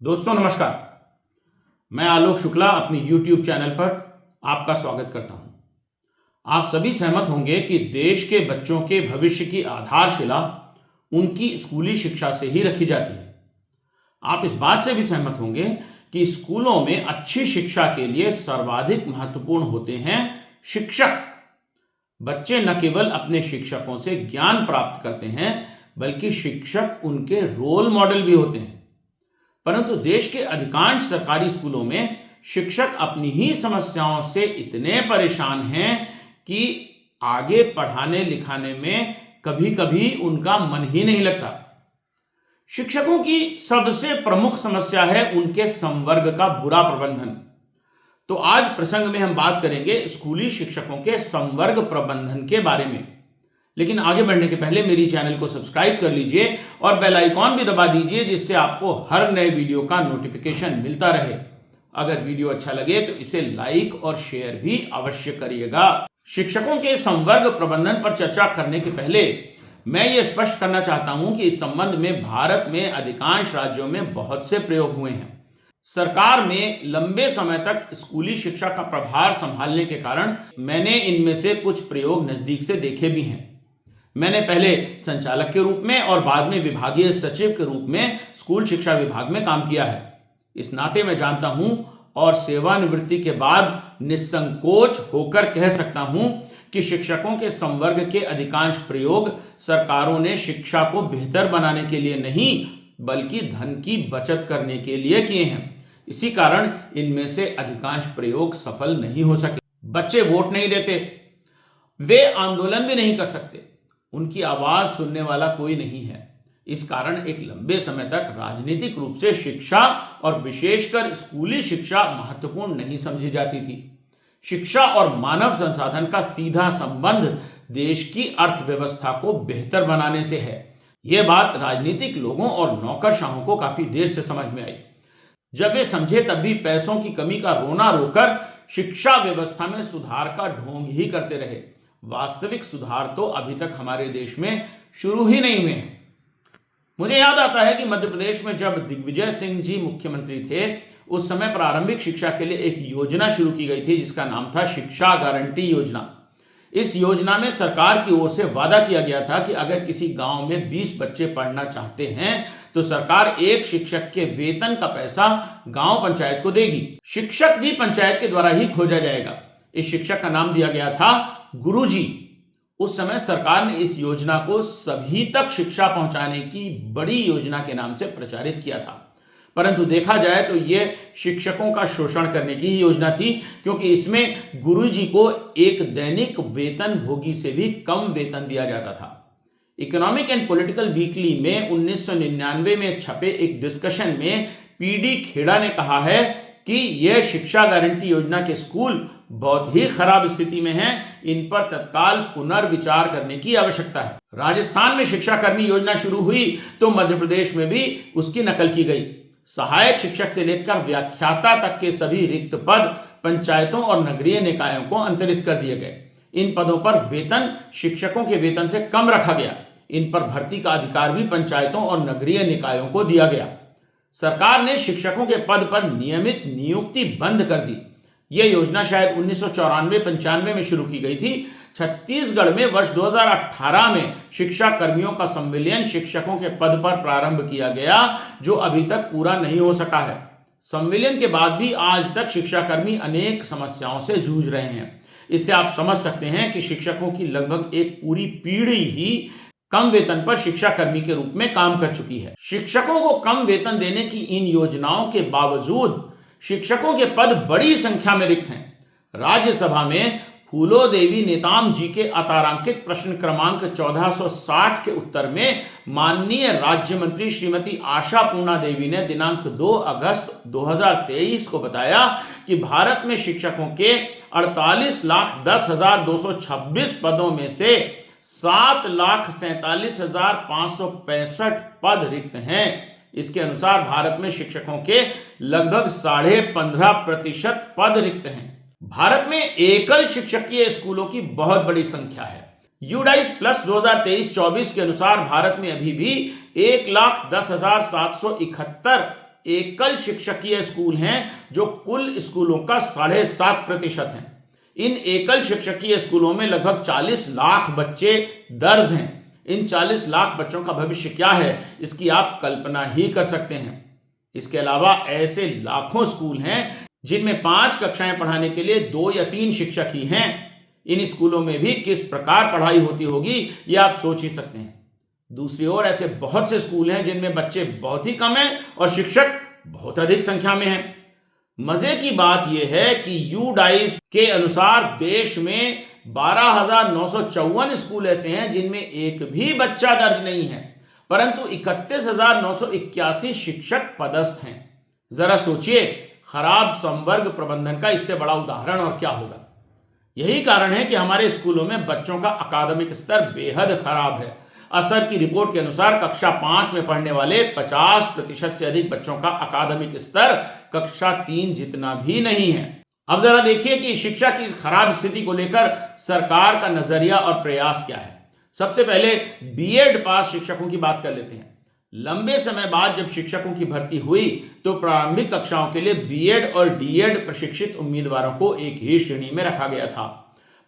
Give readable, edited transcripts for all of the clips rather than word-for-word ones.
दोस्तों नमस्कार। मैं आलोक शुक्ला अपनी YouTube चैनल पर आपका स्वागत करता हूं। आप सभी सहमत होंगे कि देश के बच्चों के भविष्य की आधारशिला उनकी स्कूली शिक्षा से ही रखी जाती है। आप इस बात से भी सहमत होंगे कि स्कूलों में अच्छी शिक्षा के लिए सर्वाधिक महत्वपूर्ण होते हैं शिक्षक। बच्चे न केवल अपने शिक्षकों से ज्ञान प्राप्त करते हैं, बल्कि शिक्षक उनके रोल मॉडल भी होते हैं। परंतु देश के अधिकांश सरकारी स्कूलों में शिक्षक अपनी ही समस्याओं से इतने परेशान हैं कि आगे पढ़ाने लिखाने में कभी कभी उनका मन ही नहीं लगता। शिक्षकों की सबसे प्रमुख समस्या है उनके संवर्ग का बुरा प्रबंधन। तो आज प्रसंग में हम बात करेंगे स्कूली शिक्षकों के संवर्ग प्रबंधन के बारे में। लेकिन आगे बढ़ने के पहले मेरी चैनल को सब्सक्राइब कर लीजिए और बेल आइकॉन भी दबा दीजिए, जिससे आपको हर नए वीडियो का नोटिफिकेशन मिलता रहे। अगर वीडियो अच्छा लगे तो इसे लाइक और शेयर भी अवश्य करिएगा। शिक्षकों के संवर्ग प्रबंधन पर चर्चा करने के पहले मैं ये स्पष्ट करना चाहता हूं कि इस संबंध में भारत में अधिकांश राज्यों में बहुत से प्रयोग हुए हैं। सरकार में लंबे समय तक स्कूली शिक्षा का प्रभार संभालने के कारण मैंने इनमें से कुछ प्रयोग नजदीक से देखे भी हैं। मैंने पहले संचालक के रूप में और बाद में विभागीय सचिव के रूप में स्कूल शिक्षा विभाग में काम किया है। इस नाते मैं जानता हूं और सेवानिवृत्ति के बाद निसंकोच होकर कह सकता हूं कि शिक्षकों के संवर्ग के अधिकांश प्रयोग सरकारों ने शिक्षा को बेहतर बनाने के लिए नहीं, बल्कि धन की बचत करने के लिए किए हैं। इसी कारण इनमें से अधिकांश प्रयोग सफल नहीं हो सके। बच्चे वोट नहीं देते, वे आंदोलन भी नहीं कर सकते, उनकी आवाज सुनने वाला कोई नहीं है। इस कारण एक लंबे समय तक राजनीतिक रूप से शिक्षा और विशेषकर स्कूली शिक्षा महत्वपूर्ण नहीं समझी जाती थी। शिक्षा और मानव संसाधन का सीधा संबंध देश की अर्थव्यवस्था को बेहतर बनाने से है। यह बात राजनीतिक लोगों और नौकरशाहों को काफी देर से समझ में आई। जब वे समझे तब भी पैसों की कमी का रोना रोकर शिक्षा व्यवस्था में सुधार का ढोंग ही करते रहे। वास्तविक सुधार तो अभी तक हमारे देश में शुरू ही नहीं हुए हैं। मुझे याद आता है कि मध्य प्रदेश में जब दिग्विजय सिंह जी मुख्यमंत्री थे, उस समय प्रारंभिक शिक्षा के लिए एक योजना शुरू की गई थी जिसका नाम था शिक्षा गारंटी योजना। इस योजना में सरकार की ओर से वादा किया गया था कि अगर किसी गांव में 20 बच्चे पढ़ना चाहते हैं तो सरकार एक शिक्षक के वेतन का पैसा गांव पंचायत को देगी। शिक्षक भी पंचायत के द्वारा ही खोजा जाएगा। इस शिक्षक का नाम दिया गया था गुरुजी। उस समय सरकार ने इस योजना को सभी तक शिक्षा पहुंचाने की बड़ी योजना के नाम से प्रचारित किया था, परंतु देखा जाए तो यह शिक्षकों का शोषण करने की ही योजना थी, क्योंकि इसमें गुरुजी को एक दैनिक वेतन भोगी से भी कम वेतन दिया जाता था। इकोनॉमिक एंड पॉलिटिकल वीकली में 1999 में छपे एक डिस्कशन में पीडी खेड़ा ने कहा है कि यह शिक्षा गारंटी योजना के स्कूल बहुत ही खराब स्थिति में हैं, इन पर तत्काल पुनर्विचार करने की आवश्यकता है। राजस्थान में शिक्षा कर्मी योजना शुरू हुई तो मध्य प्रदेश में भी उसकी नकल की गई। सहायक शिक्षक से लेकर व्याख्याता तक के सभी रिक्त पद पंचायतों और नगरीय निकायों को अंतरित कर दिए गए। इन पदों पर वेतन शिक्षकों के वेतन से कम रखा गया। इन पर भर्ती का अधिकार भी पंचायतों और नगरीय निकायों को दिया गया। सरकार ने शिक्षकों के पद पर नियमित नियुक्ति बंद कर दी। यह योजना शायद 1994-95 में शुरू की गई थी। छत्तीसगढ़ में वर्ष 2018 में शिक्षा कर्मियों का संविलियन शिक्षकों के पद पर प्रारंभ किया गया, जो अभी तक पूरा नहीं हो सका है। संविलियन के बाद भी आज तक शिक्षाकर्मी अनेक समस्याओं से जूझ रहे हैं। इससे आप समझ सकते हैं कि शिक्षकों की लगभग एक पूरी पीढ़ी ही कम वेतन पर शिक्षा कर्मी के रूप में काम कर चुकी है। शिक्षकों को कम वेतन देने की इन योजनाओं के बावजूद शिक्षकों के पद बड़ी संख्या में रिक्त हैं। राज्यसभा में फूलो देवी नेताम जी के अतारांकित प्रश्न क्रमांक 1460 के उत्तर में माननीय राज्य मंत्री श्रीमती आशा पूर्णा देवी ने दिनांक 2 अगस्त 2023 को बताया कि भारत में शिक्षकों के 48,10,226 पदों में से 7,47,565 पद रिक्त हैं। इसके अनुसार भारत में शिक्षकों के लगभग 15.5% पद रिक्त हैं। भारत में एकल शिक्षकीय स्कूलों की बहुत बड़ी संख्या है। यूडाइस प्लस 2023-24 के अनुसार भारत में अभी भी 1,10,771 एकल शिक्षकीय स्कूल हैं जो कुल स्कूलों का 7.5% है। इन एकल शिक्षकीय स्कूलों में लगभग 40 लाख बच्चे दर्ज हैं। इन 40 लाख बच्चों का भविष्य क्या है, इसकी आप कल्पना ही कर सकते हैं। इसके अलावा ऐसे लाखों स्कूल हैं जिनमें 5 कक्षाएं पढ़ाने के लिए 2 या 3 शिक्षक ही हैं। इन स्कूलों में भी किस प्रकार पढ़ाई होती होगी, ये आप सोच ही सकते हैं। दूसरी ओर ऐसे बहुत से स्कूल हैं जिनमें बच्चे बहुत ही कम हैं और शिक्षक बहुत अधिक संख्या में हैं। मजे की बात यह है कि यूडाइस के अनुसार देश में 12,954 स्कूल ऐसे हैं जिनमें एक भी बच्चा दर्ज नहीं है, परंतु 31,981 शिक्षक पदस्थ हैं। जरा सोचिए, खराब संवर्ग प्रबंधन का इससे बड़ा उदाहरण और क्या होगा। यही कारण है कि हमारे स्कूलों में बच्चों का अकादमिक स्तर बेहद खराब है। असर की रिपोर्ट के अनुसार कक्षा 5 में पढ़ने वाले 50% से अधिक बच्चों का अकादमिक स्तर कक्षा 3 जितना भी नहीं है। अब जरा देखिए कि शिक्षा की इस खराब स्थिति को लेकर सरकार का नजरिया और प्रयास क्या है। सबसे पहले बीएड पास शिक्षकों की बात कर लेते हैं। लंबे समय बाद जब शिक्षकों की भर्ती हुई तो प्रारंभिक कक्षाओं के लिए बीएड और डीएड प्रशिक्षित उम्मीदवारों को एक ही श्रेणी में रखा गया था,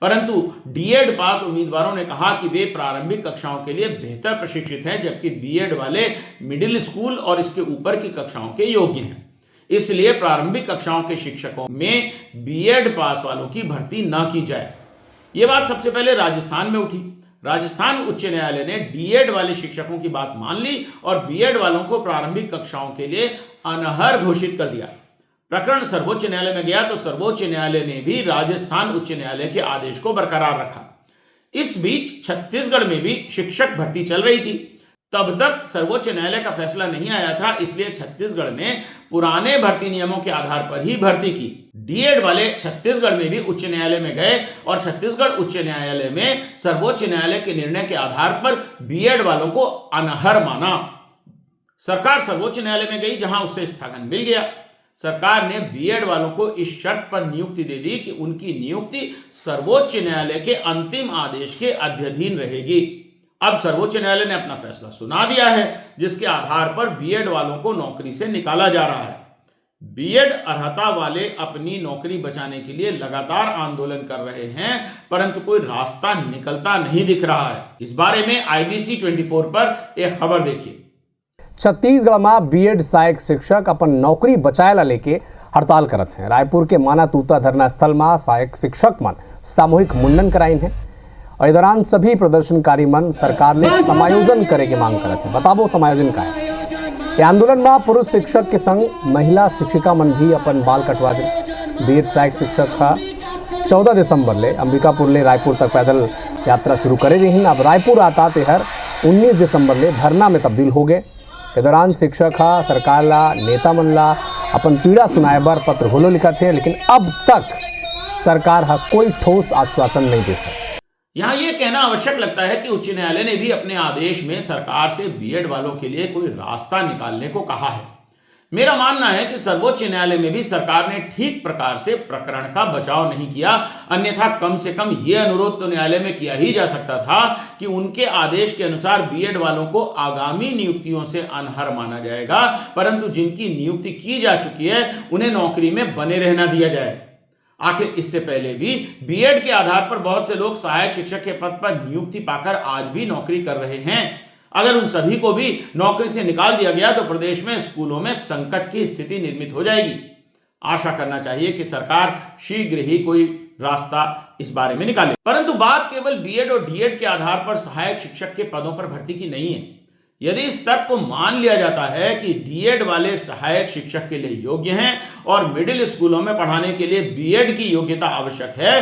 परंतु डीएड पास उम्मीदवारों ने कहा कि वे प्रारंभिक कक्षाओं के लिए बेहतर प्रशिक्षित हैं, जबकि बीएड वाले मिडिल स्कूल और इसके ऊपर की कक्षाओं के योग्य हैं। इसलिए प्रारंभिक कक्षाओं के शिक्षकों में बीएड पास वालों की भर्ती न की जाए। यह बात सबसे पहले राजस्थान में उठी। राजस्थान उच्च न्यायालय ने डीएड वाले शिक्षकों की बात मान ली और बीएड वालों को प्रारंभिक कक्षाओं के लिए अनर्ह घोषित कर दिया। प्रकरण सर्वोच्च न्यायालय में गया तो सर्वोच्च न्यायालय ने भी राजस्थान उच्च न्यायालय के आदेश को बरकरार रखा। इस बीच छत्तीसगढ़ में भी शिक्षक भर्ती चल रही थी। तब तक सर्वोच्च न्यायालय का फैसला नहीं आया था, इसलिए छत्तीसगढ़ ने पुराने भर्ती नियमों के आधार पर ही भर्ती की। डीएड वाले छत्तीसगढ़ में भी उच्च न्यायालय में गए और छत्तीसगढ़ उच्च न्यायालय में सर्वोच्च न्यायालय के निर्णय के आधार पर बीएड वालों को अनर्ह माना। सरकार सर्वोच्च न्यायालय में गई, जहां उससे स्थगन मिल गया। सरकार ने बीएड वालों को इस शर्त पर नियुक्ति दे दी कि उनकी नियुक्ति सर्वोच्च न्यायालय के अंतिम आदेश के अध्ययन रहेगी। अब सर्वोच्च न्यायालय ने अपना फैसला सुना दिया है, जिसके आधार पर बीएड वालों को नौकरी से निकाला जा रहा है। बीएड अर्हता वाले अपनी नौकरी बचाने के लिए लगातार आंदोलन कर रहे हैं, परंतु कोई रास्ता निकलता नहीं दिख रहा है। इस बारे में IBC 24 पर एक खबर देखिए। छत्तीसगढ़ में बीएड सहायक शिक्षक अपन नौकरी बचाए ला लेके हड़ताल करत हैं। रायपुर के माना तूता धरना स्थल में सहायक शिक्षक मन सामूहिक मुंडन कराइन है और इस दौरान सभी प्रदर्शनकारी मन सरकार ने समायोजन करे के मांग करत हैं। बताबो समायोजन का है। ये आंदोलन में पुरुष शिक्षक के संग महिला शिक्षिका मन भी अपन बाल कटवा दे। बीएड सहायक शिक्षक का 14 दिसंबर ले अंबिकापुर ले रायपुर तक पैदल यात्रा शुरू करे रही। अब रायपुर आता तेहर 19 दिसंबर ले धरना में तब्दील हो गए। इस दौरान शिक्षक सरकार ला नेता मन ला अपन पीड़ा सुनाए बर पत्र घोलो लिखा थे, लेकिन अब तक सरकार कोई ठोस आश्वासन नहीं दे सके। यहाँ ये कहना आवश्यक लगता है कि उच्च न्यायालय ने भी अपने आदेश में सरकार से बीएड वालों के लिए कोई रास्ता निकालने को कहा है। मेरा मानना है कि सर्वोच्च न्यायालय में भी सरकार ने ठीक प्रकार से प्रकरण का बचाव नहीं किया, अन्यथा कम से कम यह अनुरोध तो न्यायालय में किया ही जा सकता था कि उनके आदेश के अनुसार बीएड वालों को आगामी नियुक्तियों से अनर्ह माना जाएगा, परंतु जिनकी नियुक्ति की जा चुकी है उन्हें नौकरी में बने रहना दिया जाए। आखिर इससे पहले भी बीएड के आधार पर बहुत से लोग सहायक शिक्षक के पद पर नियुक्ति पाकर आज भी नौकरी कर रहे हैं। अगर उन सभी को भी नौकरी से निकाल दिया गया तो प्रदेश में स्कूलों में संकट की स्थिति निर्मित हो जाएगी। आशा करना चाहिए कि सरकार शीघ्र ही कोई रास्ता इस बारे में निकाले। परंतु बात केवल बीएड और डीएड के आधार पर सहायक शिक्षक के पदों पर भर्ती की नहीं है। यदि इस तर्क को मान लिया जाता है कि डीएड वाले सहायक शिक्षक के लिए योग्य हैं और मिडिल स्कूलों में पढ़ाने के लिए बीएड की योग्यता आवश्यक है,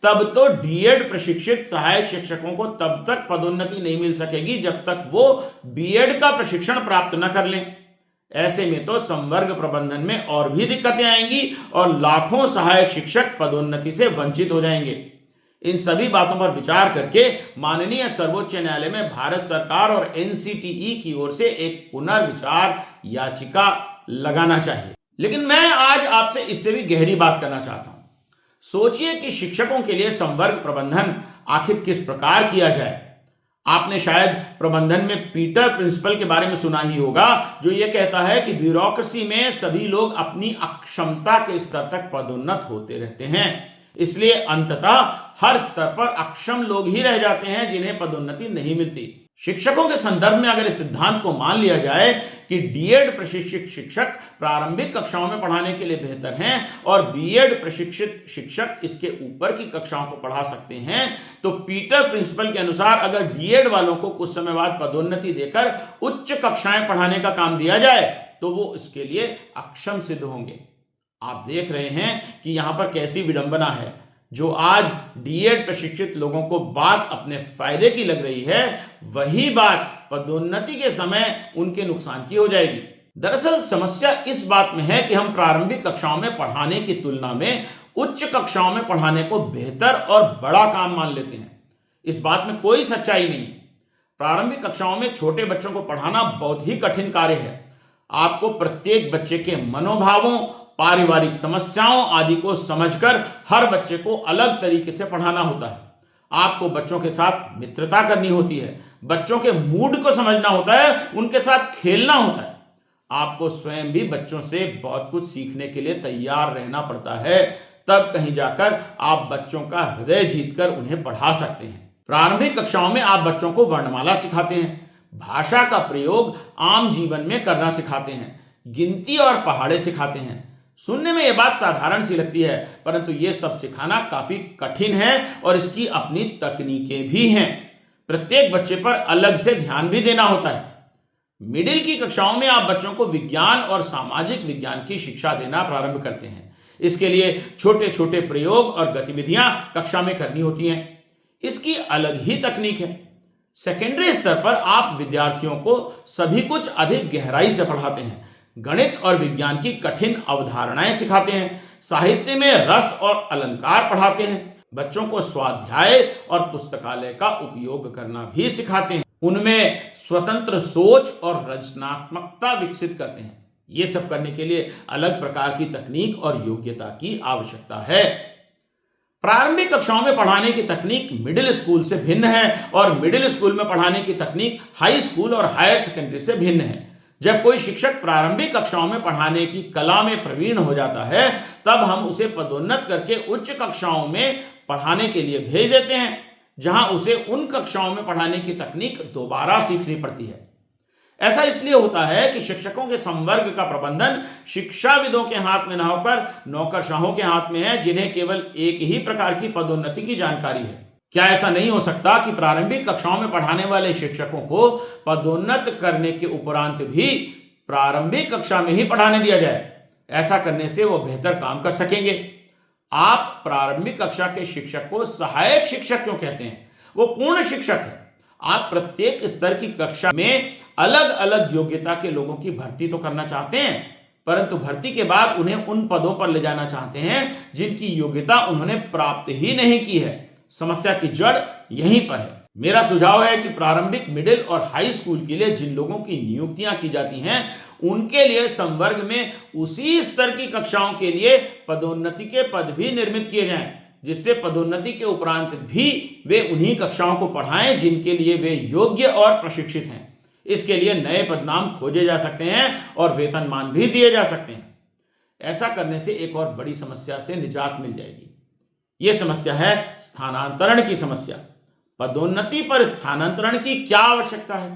तब तो डीएड प्रशिक्षित सहायक शिक्षकों को तब तक पदोन्नति नहीं मिल सकेगी जब तक वो बीएड का प्रशिक्षण प्राप्त न कर लें। ऐसे में तो संवर्ग प्रबंधन में और भी दिक्कतें आएंगी और लाखों सहायक शिक्षक पदोन्नति से वंचित हो जाएंगे। इन सभी बातों पर विचार करके माननीय सर्वोच्च न्यायालय में भारत सरकार और एनसीटीई की ओर से एक पुनर्विचार याचिका लगाना चाहिए। लेकिन मैं आज आपसे इससे भी गहरी बात करना चाहता हूं। सोचिए कि शिक्षकों के लिए संवर्ग प्रबंधन आखिर किस प्रकार किया जाए। आपने शायद प्रबंधन में पीटर प्रिंसिपल के बारे में सुना ही होगा, जो ये कहता है कि ब्यूरोक्रेसी में सभी लोग अपनी अक्षमता के स्तर तक पदोन्नत होते रहते हैं, इसलिए अंततः हर स्तर पर अक्षम लोग ही रह जाते हैं जिन्हें पदोन्नति नहीं मिलती। शिक्षकों के संदर्भ में अगर इस सिद्धांत को मान लिया जाए कि डीएड प्रशिक्षित शिक्षक प्रारंभिक कक्षाओं में पढ़ाने के लिए बेहतर हैं और बीएड प्रशिक्षित शिक्षक इसके ऊपर की कक्षाओं को पढ़ा सकते हैं, तो पीटर प्रिंसिपल के अनुसार अगर डीएड वालों को कुछ समय बाद पदोन्नति देकर उच्च कक्षाएं पढ़ाने का काम दिया जाए तो वो इसके लिए अक्षम सिद्ध होंगे। आप देख रहे हैं कि यहां पर कैसी विडंबना है। जो आज डीएड प्रशिक्षित लोगों को बात अपने फायदे की लग रही है, वही बात पदोन्नति के समय उनके नुकसान की हो जाएगी। दरअसल समस्या इस बात में है कि हम प्रारंभिक कक्षाओं में पढ़ाने की तुलना में उच्च कक्षाओं में पढ़ाने को बेहतर और बड़ा काम मान लेते हैं। इस बात में कोई सच्चाई नहीं है। प्रारंभिक कक्षाओं में छोटे बच्चों को पढ़ाना बहुत ही कठिन कार्य है। आपको प्रत्येक बच्चे के मनोभावों, पारिवारिक समस्याओं आदि को समझकर हर बच्चे को अलग तरीके से पढ़ाना होता है। आपको बच्चों के साथ मित्रता करनी होती है, बच्चों के मूड को समझना होता है, उनके साथ खेलना होता है। आपको स्वयं भी बच्चों से बहुत कुछ सीखने के लिए तैयार रहना पड़ता है, तब कहीं जाकर आप बच्चों का हृदय जीतकर उन्हें पढ़ा सकते हैं। प्रारंभिक कक्षाओं में आप बच्चों को वर्णमाला सिखाते हैं, भाषा का प्रयोग आम जीवन में करना सिखाते हैं, गिनती और पहाड़े सिखाते हैं। सुनने में यह बात साधारण सी लगती है, परंतु यह सब सिखाना काफी कठिन है और इसकी अपनी तकनीकें भी हैं। प्रत्येक बच्चे पर अलग से ध्यान भी देना होता है। मिडिल की कक्षाओं में आप बच्चों को विज्ञान और सामाजिक विज्ञान की शिक्षा देना प्रारंभ करते हैं। इसके लिए छोटे छोटे प्रयोग और गतिविधियां कक्षा में करनी होती हैं। इसकी अलग ही तकनीक है। सेकेंडरी स्तर पर आप विद्यार्थियों को सभी कुछ अधिक गहराई से पढ़ाते हैं। गणित और विज्ञान की कठिन अवधारणाएं सिखाते हैं, साहित्य में रस और अलंकार पढ़ाते हैं, बच्चों को स्वाध्याय और पुस्तकालय का उपयोग करना भी सिखाते हैं, उनमें स्वतंत्र सोच और रचनात्मकता विकसित करते हैं। ये सब करने के लिए अलग प्रकार की तकनीक और योग्यता की आवश्यकता है। प्रारंभिक कक्षाओं में पढ़ाने की तकनीक मिडिल स्कूल से भिन्न है और मिडिल स्कूल में पढ़ाने की तकनीक हाई स्कूल और हायर सेकेंडरी से भिन्न है। जब कोई शिक्षक प्रारंभिक कक्षाओं में पढ़ाने की कला में प्रवीण हो जाता है, तब हम उसे पदोन्नत करके उच्च कक्षाओं में पढ़ाने के लिए भेज देते हैं, जहां उसे उन कक्षाओं में पढ़ाने की तकनीक दोबारा सीखनी पड़ती है। ऐसा इसलिए होता है कि शिक्षकों के संवर्ग का प्रबंधन शिक्षाविदों के हाथ में न होकर नौकरशाहों के हाथ में है, जिन्हें केवल एक ही प्रकार की पदोन्नति की जानकारी है। क्या ऐसा नहीं हो सकता कि प्रारंभिक कक्षाओं में पढ़ाने वाले शिक्षकों को पदोन्नत करने के उपरांत भी प्रारंभिक कक्षा में ही पढ़ाने दिया जाए? ऐसा करने से वो बेहतर काम कर सकेंगे। आप प्रारंभिक कक्षा के शिक्षक को सहायक शिक्षक क्यों कहते हैं? वो पूर्ण शिक्षक है। आप प्रत्येक स्तर की कक्षा में अलग अलग योग्यता के लोगों की भर्ती तो करना चाहते हैं, परंतु भर्ती के बाद उन्हें उन पदों पर ले जाना चाहते हैं जिनकी योग्यता उन्होंने प्राप्त ही नहीं की है। समस्या की जड़ यहीं पर है। मेरा सुझाव है कि प्रारंभिक, मिडिल और हाई स्कूल के लिए जिन लोगों की नियुक्तियां की जाती हैं, उनके लिए संवर्ग में उसी स्तर की कक्षाओं के लिए पदोन्नति के पद भी निर्मित किए जाएं, जिससे पदोन्नति के उपरांत भी वे उन्हीं कक्षाओं को पढ़ाएं जिनके लिए वे योग्य और प्रशिक्षित हैं। इसके लिए नए पदनाम खोजे जा सकते हैं और वेतनमान भी दिए जा सकते हैं। ऐसा करने से एक और बड़ी समस्या से निजात मिल जाएगी। यह समस्या है स्थानांतरण की समस्या। पदोन्नति पर स्थानांतरण की क्या आवश्यकता है?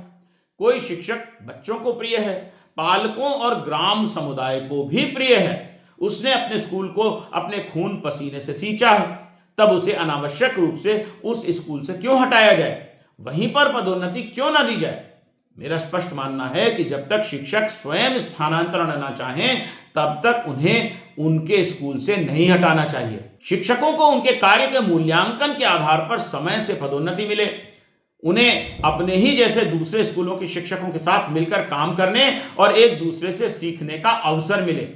कोई शिक्षक बच्चों को प्रिय है, पालकों और ग्राम समुदाय को भी प्रिय है। उसने अपने स्कूल को अपने खून पसीने से सींचा है, तब उसे अनावश्यक रूप से उस स्कूल से क्यों हटाया जाए? वहीं पर पदोन्नति क्यों ना दी जाए? मेरा स्पष्ट मानना है कि जब तक शिक्षक स्वयं स्थानांतरण न चाहें, तब तक उन्हें उनके स्कूल से नहीं हटाना चाहिए। शिक्षकों को उनके कार्य के मूल्यांकन के आधार पर समय से पदोन्नति मिले, उन्हें अपने ही जैसे दूसरे स्कूलों के शिक्षकों के साथ मिलकर काम करने और एक दूसरे से सीखने का अवसर मिले,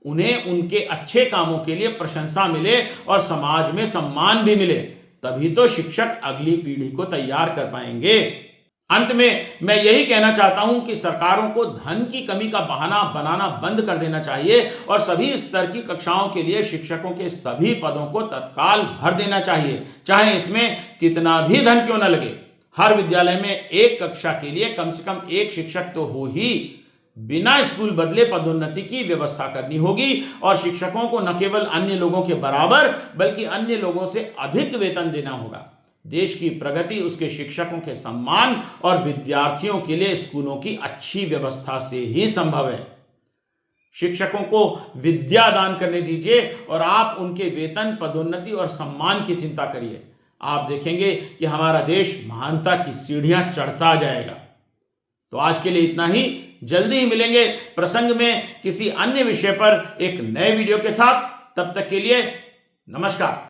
उन्हें उनके अच्छे कामों के लिए प्रशंसा मिले और समाज में सम्मान भी मिले। तभी तो शिक्षक अगली पीढ़ी को तैयार कर पाएंगे। अंत में मैं यही कहना चाहता हूं कि सरकारों को धन की कमी का बहाना बनाना बंद कर देना चाहिए और सभी स्तर की कक्षाओं के लिए शिक्षकों के सभी पदों को तत्काल भर देना चाहिए, चाहे इसमें कितना भी धन क्यों न लगे। हर विद्यालय में एक कक्षा के लिए कम से कम एक शिक्षक तो हो ही, बिना स्कूल बदले पदोन्नति की व्यवस्था करनी होगी और शिक्षकों को न केवल अन्य लोगों के बराबर बल्कि अन्य लोगों से अधिक वेतन देना होगा। देश की प्रगति उसके शिक्षकों के सम्मान और विद्यार्थियों के लिए स्कूलों की अच्छी व्यवस्था से ही संभव है। शिक्षकों को विद्या दान करने दीजिए और आप उनके वेतन, पदोन्नति और सम्मान की चिंता करिए। आप देखेंगे कि हमारा देश महानता की सीढ़ियां चढ़ता जाएगा। तो आज के लिए इतना ही। जल्दी ही मिलेंगे प्रसंग में किसी अन्य विषय पर एक नए वीडियो के साथ। तब तक के लिए नमस्कार।